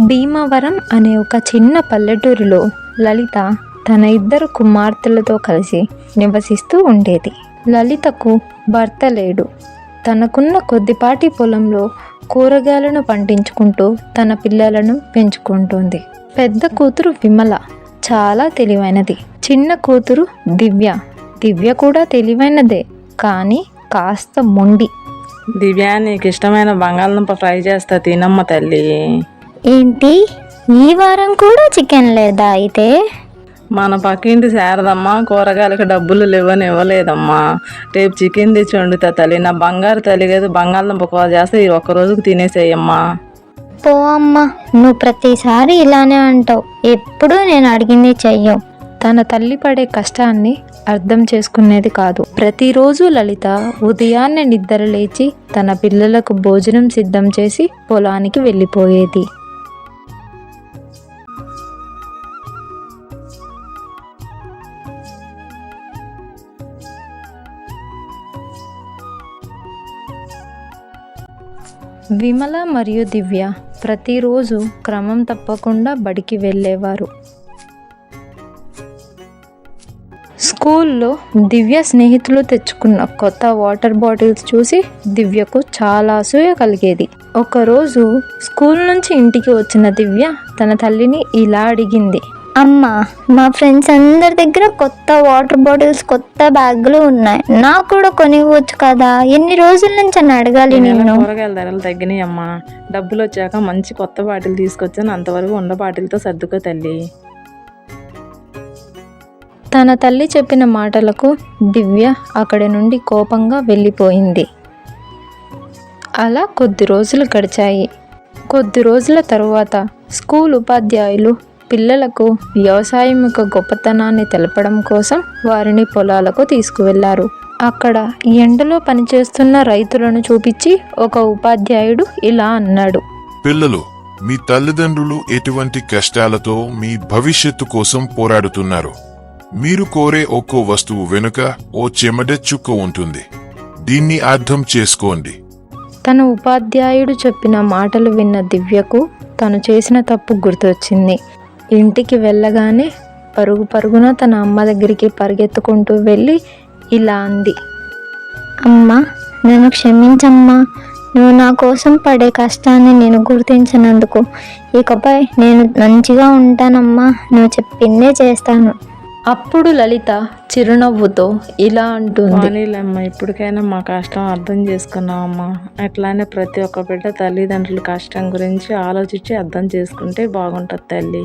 భీమవరం అనే ఒక చిన్న పల్లెటూరులో లలిత తన 2 కుమార్తెలతో కలిసి నివసిస్తూ ఉండేది. లలితకు భర్త లేడు. తనకున్న కొద్దిపాటి పొలంలో కూరగాయలను పండించుకుంటూ తన పిల్లలను పెంచుకుంటుంది. పెద్ద కూతురు విమల చాలా తెలివైనది. చిన్న కూతురు దివ్య కూడా తెలివైనదే, కానీ కాస్త మొండి. దివ్య, నీకు ఇష్టమైన బంగాళదుంప ఫ్రై చేస్తా, తినమ్మ తల్లి. ఏంటి, ఈ వారం కూడా చికెన్ లేదా? అయితే మన పక్కింటి శారదమ్మ కూరగాయలకు డబ్బులు లేవని ఇవ్వలేదమ్మా. రేపు చికెన్ తెచ్చి వండుతా తల్లి. నా బంగారు తల్లి కదా, బంగాళదుంప కూర చేస్తే ఈ ఒక్క రోజుకు తినేసేయమ్మా. పో అమ్మా, నువ్వు ప్రతిసారి ఇలానే అంటావు. ఎప్పుడూ నేను అడిగింది చెయ్యవు. తన తల్లి పడే కష్టాన్ని అర్థం చేసుకునేది కాదు. ప్రతిరోజు లలిత ఉదయాన్నే నిద్ర లేచి తన పిల్లలకు భోజనం సిద్ధం చేసి పొలానికి వెళ్ళిపోయేది. విమల మరియు దివ్య ప్రతిరోజు క్రమం తప్పకుండా బడికి వెళ్ళేవారు. స్కూల్లో దివ్య స్నేహితులు తెచ్చుకున్న కొత్త వాటర్ బాటిల్స్ చూసి దివ్యకు చాలా అసూయ కలిగేది. ఒకరోజు స్కూల్ నుంచి ఇంటికి వచ్చిన దివ్య తన తల్లిని ఇలా అడిగింది. అమ్మా, మా ఫ్రెండ్స్ అందరి దగ్గర కొత్త వాటర్ బాటిల్స్, కొత్త బ్యాగులు ఉన్నాయి. నాకు కూడా కొనివ్వచ్చు కదా? ఎన్ని రోజుల నుంచి అని అడగాలి నిన్ను. కూరగాయల ధరలు తగ్గినాయి అమ్మా. డబ్బులు వచ్చాక మంచి కొత్త బాటిల్ తీసుకొచ్చాను. అంతవరకు ఉన్న బాటిల్తో సర్దుకో తల్లి. తన తల్లి చెప్పిన మాటలకు దివ్య అక్కడి నుండి కోపంగా వెళ్ళిపోయింది. అలా కొద్ది రోజులు గడిచాయి. కొద్ది రోజుల తరువాత స్కూల్ ఉపాధ్యాయులు పిల్లలకు వ్యవసాయం యొక్క గొప్పతనాన్ని తెలపడం కోసం వారిని పొలాలకు తీసుకువెళ్లారు. అక్కడ ఎండలో పనిచేస్తున్న రైతులను చూపించి ఒక ఉపాధ్యాయుడు ఇలా అన్నాడు. పిల్లలు, మీ తల్లిదండ్రులు ఎటువంటి కష్టాలతో మీ భవిష్యత్తు కోసం పోరాడుతున్నారు. మీరు కోరే ఒక్కో వస్తువు వెనుక ఓ చెమట చుక్క ఉంటుంది. దీన్ని అర్థం చేసుకోండి. తన ఉపాధ్యాయుడు చెప్పిన మాటలు విన్న దివ్యకు తను చేసిన తప్పు గుర్తొచ్చింది. ఇంటికి వెళ్ళగానే పరుగున తన అమ్మ దగ్గరికి పరిగెత్తుకుంటూ వెళ్ళి ఇలా అంది. అమ్మా, నన్ను క్షమించమ్మా. నువ్వు నా కోసం పడే కష్టాన్ని నేను గుర్తించినందుకు. ఇకపై నేను మంచిగా ఉంటానమ్మా. నువ్వు చెప్పిందే చేస్తాను. అప్పుడు లలిత చిరునవ్వుతో ఇలా అంటుంది. అనిలమ్మ, ఇప్పటికైనా మా కష్టం అర్థం చేసుకున్నావమ్మా. అట్లానే ప్రతి ఒక్క బిడ్డ తల్లిదండ్రుల కష్టం గురించి ఆలోచించి అర్థం చేసుకుంటే బాగుంటుంది తల్లి.